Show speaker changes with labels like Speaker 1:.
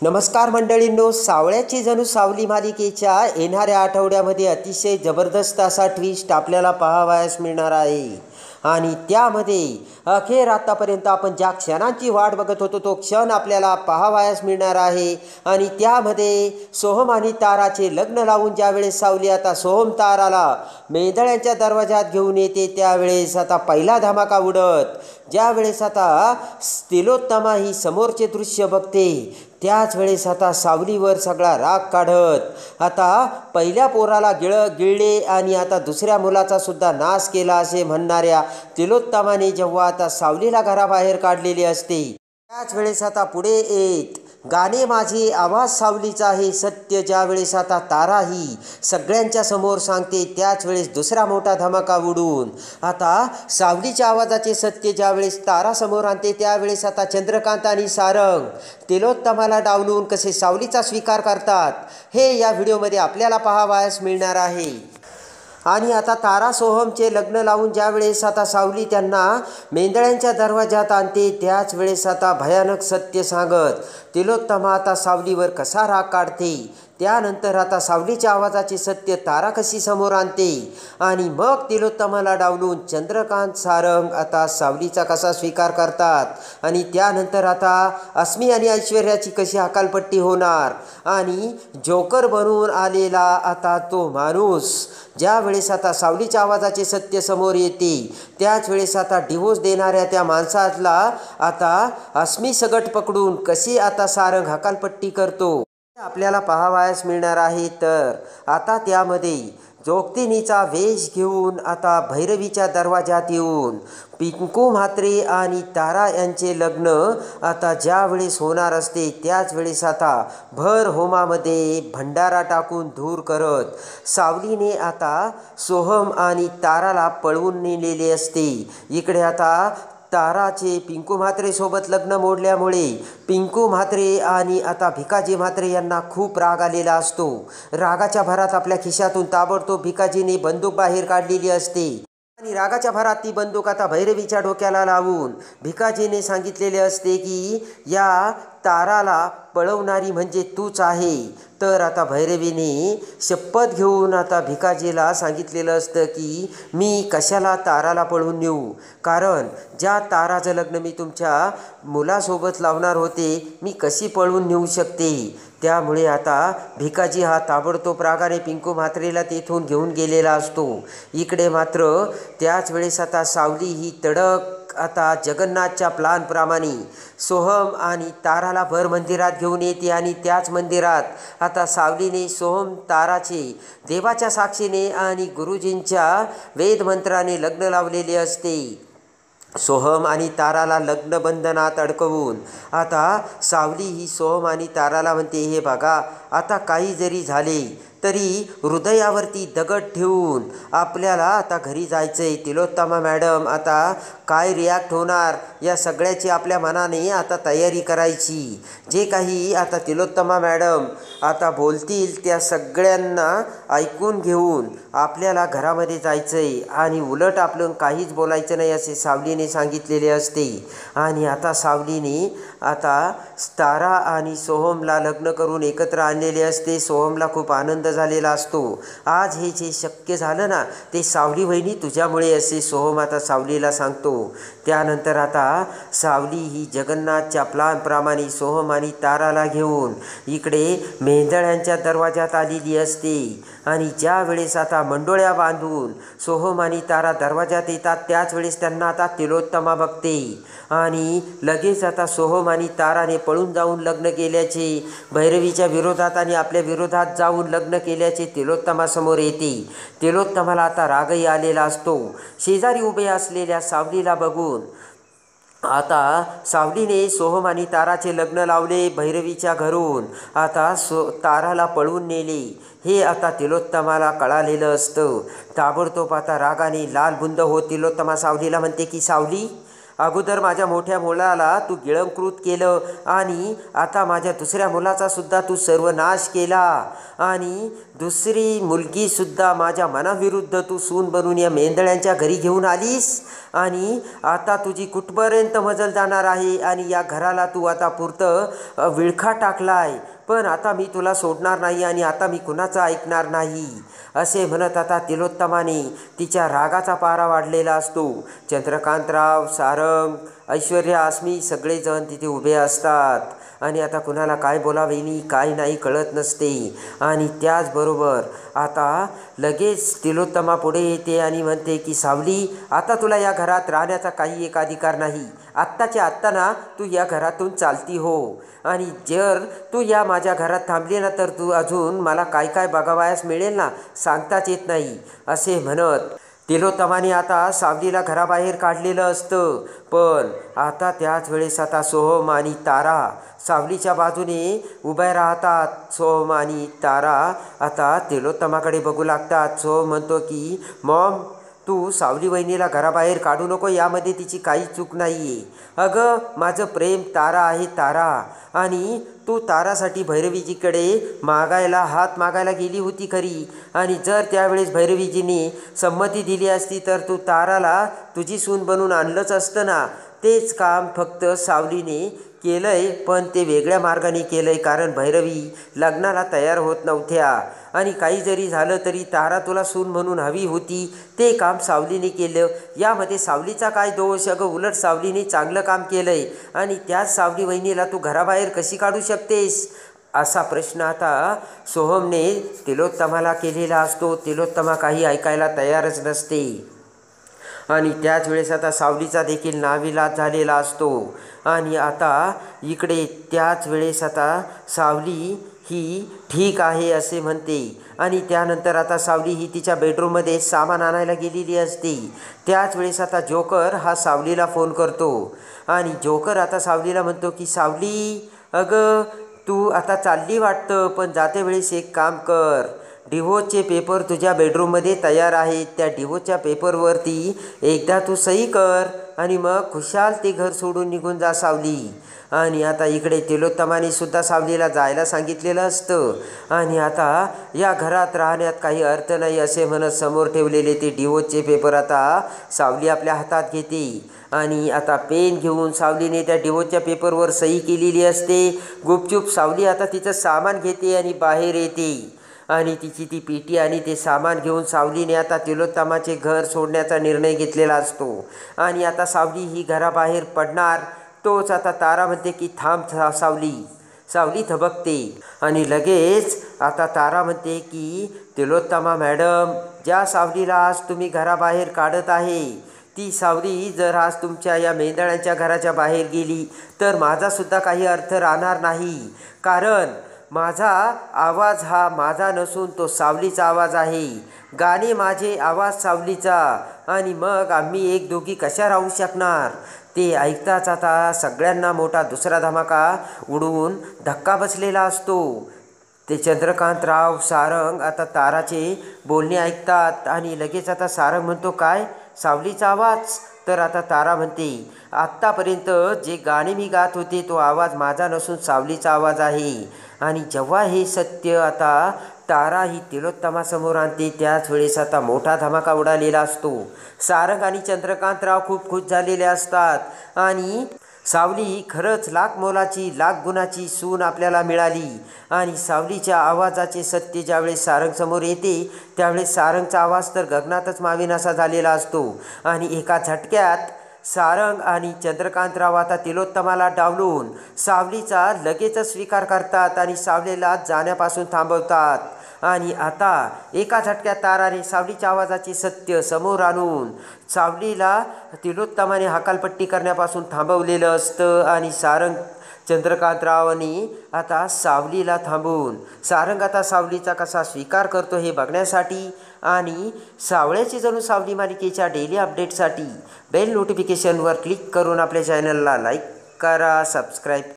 Speaker 1: नमस्कार मंडळींनो, सावळ्याची जणू सावली मालिकेच्या येणाऱ्या आठवड्यामध्ये अतिशय जबरदस्त असा ट्विस्ट आपल्याला पाहावयास मिळणार आहे. आणि त्यामध्ये अखेर आतापर्यंत आपण ज्या क्षणांची वाट बघत होतो तो क्षण आपल्याला पाहावयास मिळणार आहे. आणि त्यामध्ये सोहम आणि ताराचे लग्न लावून ज्यावेळेस सावली आता सोहम ताराला मेंदळ्यांच्या दरवाजात घेऊन येते, त्यावेळेस आता पहिला धमाका उडत ज्यावेळेस आता तिलोत्तमा ही समोरचे दृश्य बघते, त्याच वेळेस आता सावलीवर सगळा राग काढत आता पहिल्या पोराला गिळले आणि आता दुसऱ्या मुलाचा सुद्धा नाश केला असे म्हणणाऱ्या तिलोत्तमाने जेव्हा आता सावलीला घराबाहेर काढलेले असते, त्याच वेळेस आता पुढे येत गाणे माझे आवाज सावलीचा आहे सत्य ज्यावेळेस आता तारा ही सगळ्यांच्या समोर सांगते, त्याच वेळेस दुसरा मोठा धमाका उडून आता सावलीच्या आवाजाचे सत्य ज्यावेळेस तारा समोर आणते, त्यावेळेस आता चंद्रकांत आणि सारंग तिलोत्तमाला डावलून कसे सावलीचा स्वीकार करतात हे या व्हिडिओमध्ये आपल्याला पाहावयास मिळणार आहे. आणि आता तारा सोहमचे लग्न लावून ज्यावेळेस आता सावली त्यांना मेंदळ्यांच्या दरवाजात आणते, त्याच वेळेस आता भयानक सत्य सांगत तिलोत्तमा आता सावलीवर कसा राग काढते, त्यानंतर आता सावलीच्या आवाजाचे सत्य तारा कशी समोर आणते आणि मग तिलोत्तमाला डावलून चंद्रकांत सारंग आता सावलीचा कसा स्वीकार करतात आणि त्यानंतर आता अस्मी आणि ऐश्वर्याची कशी हकालपट्टी होणार आणि जोकर बनून आलेला आता तो माणूस ज्या वेळेस आता सावलीच्या आवाजाचे सत्य समोर येते, त्याच वेळेस आता डिवोर्स देणाऱ्या त्या माणसाला आता अस्मी सगट पकडून कशी आता सारंग हकालपट्टी करतो आपल्याला पाहावयास मिळणार आहे. तर आता त्यामध्ये जोगतिनीचा वेश घेऊन आता भैरवीच्या दरवाजात येऊन पिंकू म्हात्रे आणि तारा यांचे लग्न आता ज्या वेळेस होणार असते, त्याच वेळेस आता भर होमामध्ये भंडारा टाकून धूर करत सावलीने आता सोहम आणि ताराला पळवून नेलेले असते. इकडे आता ताराचे पिंकू म्हात्रे सोबत लग्न मोडल्यामुळे पिंकू म्हात्रे आणि आता भिकाजी म्हात्रे यांना खूप राग आलेला असतो. रागाच्या भरात आपल्या खिशातून ताबडतोब भिकाजीने बंदूक बाहेर काढलेली असते आणि रागाच्या भरात ती बंदूक आता भैरवीच्या डोक्याला लावून भिकाजीने सांगितलेले असते की या ताराला पळवणारी म्हणजे तूच आहे. तर आता भैरवीने शपथ घेऊन आता भिकाजीला सांगितलेलं असतं की मी कशाला ताराला पळवून नेऊ, कारण ज्या ताराचं लग्न मी तुमच्या मुलासोबत लावणार होते मी कशी पळवून नेऊ शकते. त्यामुळे आता भिकाजी हा ताबडतोब रागाने पिंकू म्हात्रेला तेथून घेऊन गेलेला असतो. इकडे मात्र त्याच वेळेस आता सावली ही तडक आता जगन्नाथच्या प्लॅनप्रमाणे सोहम आणि ताराला भर मंदिरात घेऊन येते आणि त्याच मंदिरात आता सावलीने सोहम ताराचे देवाच्या साक्षीने आणि गुरुजींच्या वेदमंत्राने लग्न लावलेले असते. सोहम आणि ताराला लग्नबंधनात अडकवून आता सावली ही सोहम आणि ताराला म्हणते, हे बघा आता काही जरी झाले तरी हृदयावरती दगड ठेवून आपल्याला आता घरी जायचं आहे. तिलोत्तमा मॅडम आता काय रिॲक्ट होणार या सगळ्याची आपल्या मनाने आता तयारी करायची. जे काही आता तिलोत्तमा मॅडम आता बोलतील त्या सगळ्यांना ऐकून घेऊन आपल्याला घरामध्ये जायचं आहे आणि उलट आपलं काहीच बोलायचं नाही असे सावलीने सांगितलेले असते. आणि आता सावलीने आता तारा आणि सोहमला लग्न करून एकत्र आणलेले असते. सोहमला खूप आनंद झालेला असतो. आज हे जे शक्य झालं ना ते सावली वहिनी तुझ्यामुळे असे सोहम आता सावलीला सांगतो. त्यानंतर आता सावली ही जगन्नाथच्या प्लॅनप्रमाणे सोहम आणि ताराला घेऊन इकडे मेंदळ्यांच्या दरवाजात आलेली असते. आणि ज्या वेळेस आता मंडोळ्या बांधून सोहम आणि तारा दरवाजात येतात, त्याच वेळेस त्यांना आता तिलोत्तमा बघते आणि लगेच आता सोहम आणि ताराने पळून जाऊन लग्न केल्याचे, भैरवीच्या विरोधात आणि आपल्या विरोधात जाऊन लग्न केल्याचे तिलोत्तमा समोर येते. तिलोत्तमाला आता रागही आलेला असतो. शेजारी उभे असलेल्या सावलीला बघून आता सावलीने सोहम आणि ताराचे लग्न लावले भैरवीच्या घरून, आता ताराला पळवून नेले हे आता तिलोत्तमाला कळालेलं असतं. ताबडतोब आता रागाने लालबुंद होत तिलोत्तमा सावलीला म्हणते की सावली अगोदर माझ्या मोठ्या मुलाला तू गिळंकृत केलं आणि आता माझ्या दुसऱ्या मुलाचा सुद्धा तू सर्वनाश केला आणि दुसरी मुलगीसुद्धा माझ्या मनाविरुद्ध तू सून बनून या मेंढळ्यांच्या घरी घेऊन आलीस आणि आता तुझी कुठपर्यंत मजल जाणार आहे आणि या घराला तू आता पुरतं विळखा टाकलाय. पण आता मी तुला सोडणार नाही आणि आता मी कुणाचं ऐकणार नाही असे म्हणत आता तिलोत्तमाने तिच्या रागाचा पारा वाढलेला असतो. चंद्रकांतराव, सारंग, ऐश्वर्या, अस्मी सगळेजण तिथे उभे असतात आणि आता कुणाला काय बोलावे काय नाही कळत नसते. आणि त्याचबरोबर आता लगेच तिलोत्तमा पुढे येते आणि म्हणते की सावली, आता तुला या घरात राहण्याचा काही एक अधिकार नाही. आत्ताच्या आत्ता ना तू या घरातून चालती हो आणि जर तू या माझ्या घरात थांबली ना तर तू अजून मला काय काय बघावयास मिळेल ना सांगताच येत नाही असे म्हणत तिलोत्तमाने आता सावलीला घराबाहेर काढलेलं असतं. पण आता त्याच वेळेस आता सोहम आणि तारा सावलीच्या बाजूने उभ्या राहतात. सोहम आणि तारा आता तिलोत्तमाकडे बघू लागतात. सोहम म्हणतो की मॉम, तू सावली वहिनीला घराबाहेर काढू नको, यामध्ये तिची काही चूक नाही आहे. अगं माझं प्रेम तारा आहे तारा, आणि तू तारासाठी भैरवीजीकडे हात मागायला गेली होती खरी, आणि जर त्यावेळेस भैरवीजीने संमती दिली असती तर तू ताराला तुझी सून बनून आणलंच असतं ना. तेच काम फक्त सावलीने केलं आहे, पण ते वेगळ्या मार्गाने केलं आहे, कारण भैरवी लग्नाला तयार होत नव्हत्या आणि काही जरी झालं तरी तारा तुला सून म्हणून हवी होती. ते काम सावलीने केलं. यामध्ये सावलीचा काय दोष? अगं उलट सावलीने चांगलं काम केलं आहे आणि त्याच सावली वहिनीला तू घराबाहेर कशी काढू शकतेस असा प्रश्न आता सोहमने तिलोत्तमाला केलेला असतो. तिलोत्तमा काही ऐकायला तयारच नसते आणि त्याच वेळेस आता सावलीचा देखील नाविलाज झालेला असतो. आणि आता इकडे त्याच वेळेस आता सावली ही ठीक आहे असे म्हणते आणि त्यानंतर आता सावली ही तिच्या बेडरूममध्ये सामान आणायला गेलेली असते. त्याच वेळेस आता जोकर हा सावलीला फोन करतो आणि जोकर आता सावलीला म्हणतो की सावली, अगं तू आता चालली वाटतं, पण जाते वेळेस एक काम कर, डिवोर्सचे पेपर तुझ्या बेडरूममध्ये तयार आहेत. त्या डिवोर्सच्या पेपरवरती एकदा तू सही कर आणि मग खुशाल ते घर सोडून निघून जा सावली. आणि आता इकडे तिलोत्तमाने सुद्धा सावलीला जायला सांगितलेलं असतं आणि आता या घरात राहण्यात काही अर्थ नाही असे म्हणत समोर ठेवलेले ते डिवोर्सचे पेपर आता सावली आपल्या हातात घेते आणि आता पेन घेऊन सावलीने त्या डिवोर्सच्या पेपरवर सही केलेली असते. गुपचूप सावली आता तिचं सामान घेते आणि बाहेर येते आणि तिची ती पेटी आणि ते सामान घेऊन सावलीने आता तिलोत्तमाचे घर सोडण्याचा निर्णय घेतलेला असतो. आणि आता सावली ही घराबाहेर पडणार तोच आता तारा म्हणते की थांब सावली. सावली थबकते आणि लगेच आता तारा म्हणते की तिलोत्तमा मॅडम, ज्या सावलीला आज तुम्ही घराबाहेर काढत आहे ती सावली जर आज तुमच्या या मेंढळ्यांच्या घराच्या बाहेर गेली तर माझासुद्धा काही अर्थ राहणार नाही, कारण माझा आवाज हा माझा नसून तो सावलीचा आवाज आहे. गाणे माझे, आवाज सावलीचा, आणि मग आम्ही एक दोघी कशा राहू शकणार. ते ऐकताच आता सगळ्यांना मोठा दुसरा धमाका उडवून धक्का बसलेला असतो. ते चंद्रकांतराव, सारंग आता ताराचे बोलणे ऐकतात आणि लगेच आता सारंग म्हणतो काय सावलीचा आवाज? तर आता तारा म्हणते आत्तापर्यंत जे गाणे मी गात होते तो आवाज माझा नसून सावलीचा आवाज आहे. आणि जेव्हा हे सत्य आता तारा ही तिलोत्तमासमोर आणते त्याच वेळेस आता मोठा धमाका उडालेला असतो. सारंग आणि चंद्रकांतराव खूप खुश झालेले असतात आणि सावली ही खरंच लाख मोलाची लाख गुणाची सून आपल्याला मिळाली. आणि सावलीच्या आवाजाचे सत्य ज्यावेळेस सारंगसमोर येते त्यावेळेस सारंगचा आवाज तर गगनातच मावेनासा झालेला असतो आणि एका झटक्यात सारंग आणि चंद्रकांतराव आता तिलोत्तमाला डावलून सावलीचा लगेचच स्वीकार करतात आणि सावलीला जाण्यापासून थांबवतात. आणि आता एका झटक्यात ताराने सावलीच्या आवाजाचे सत्य समोर आणून सावलीला तिलोत्तमाने हकालपट्टी करण्यापासून थांबवलेलं असतं. आणि सारंग चंद्रकांतरावांनी आता सावलीला थांबून सारंग आता सावलीचा कसा स्वीकार करतो हे बघण्यासाठी आणि सावळ्याची जणू सावली मालिकेच्या डेली अपडेटसाठी बेल नोटिफिकेशनवर क्लिक करून आपल्या चॅनलला लाईक करा, सबस्क्राईब